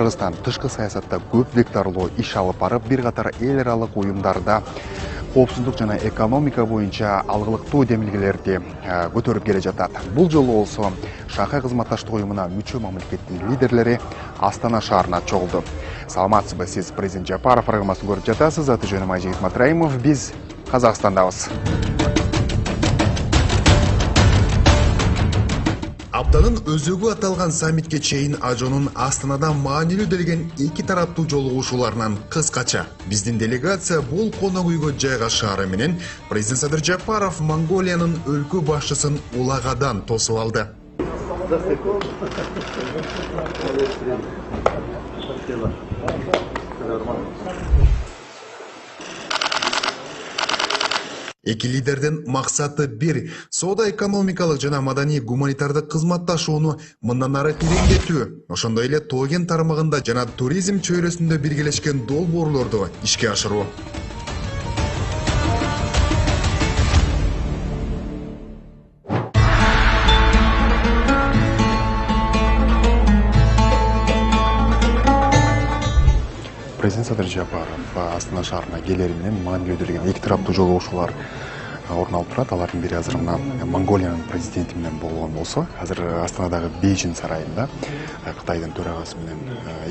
Кыргызстан тышкы саясатта көп векторлуу иш алып барып, бир катар эл аралык уюмдарда коопсуздук жана экономика боюнча алгылыктуу демилгелерди көтөрүп келе жатат. Бул жолу болсо Шанхай кызматташтык уюмуна мүчө мамлекеттин лидерлери Астана шаарына чогулду. Саламатсызбы, сиз президент Жапаров программасын көрүп жатасыз. Аты жөнүм Айжигит Матраимов. Биз Казакстандабыз. Аптанын өзөгү аталган саммитке чейин Ажонун Астанада маанилүү делген эки тараптуу жолугушууларынан кыскача. Биздин делегация бул конок үйгө жайгашаары менен президент Садыр Жапаров Монголиянын өлкө башчысын улагадан тосуп алды. Эки лидердин максаты бир: соода экономикалык жана маданий гуманитардык кызматташууну мындан ары тереңдетүү, ошондой эле тоо кен тармагында жана туризм чөйрөсүндө биргелешкен долбоорлорду ишке ашыруу. Президент Садыр Жапаров Астана шаарына келери менен маанилүү делген эки тараптуу жолугушуулар орун алып турат. Алардын бири азыр мына Монголиянын президенти менен болгон болсо, азыр Астанадагы Бейжин сарайында Кытайдын төрагасы менен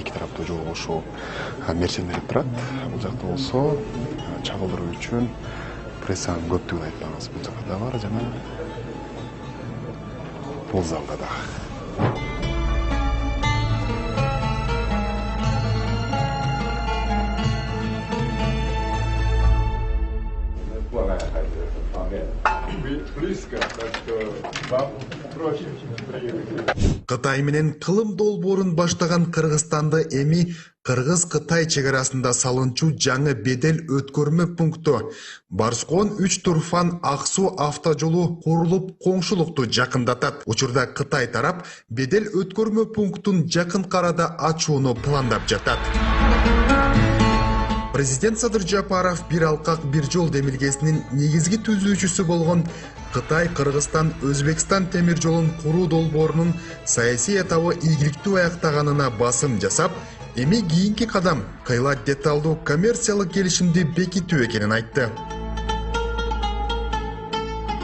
эки тараптуу жолугушуу мерчендерип турат. Бул жакта болсо чагылдыруу үчүн прессанын көптүгүн айтпаңыз, бул жакта да бар жана бул залда да. Кытай менен кылым долбоорун баштаган Кыргызстанды эми Кыргыз-Кытай чегарасында салынчу жаңы бедел өткөрмө пункту Барскон 3 Турфан Аксу автожолу курулуп коңшулукту жакындатат. Учурда Кытай тарап бедел өткөрмө пунктун жакын арада ачууну пландап жатат. Президент Садыр Жапаров бир алкак бир жол демилгесинин негизги түзүүчүсү болгон Кытай, Кыргызстан, Өзбекстан темир жолун куруу долбоорунун саясий этабы ийгиликтүү аяктаганына басым жасап, эми кийинки кадам кыйла деталдуу коммерциялык келишимди бекитүү экенин айтты.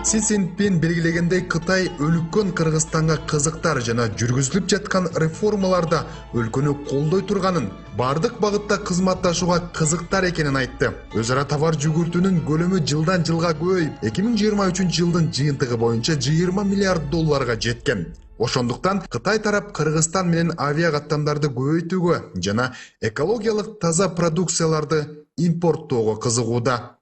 Си Цзиньпин белгилегендей, Кытай өлкөн Кыргызстанга кызыктар жана жүргүзүлүп жаткан реформаларда өлкөнү колдой турганын, бардык багытта кызматташууга кызыктар экенин айтты. Өз ара товар жүгүртүүнүн көлөмү жылдан жылга көбөйүп, 2023 жылдын жыйынтыгы боюнча 20 миллиард долларга жеткен. Ошондуктан Кытай тарап Кыргызстан менен авиа каттамдарды көбөйтүүгө жана экологиялык таза продукцияларды импорттоого кызыгууда.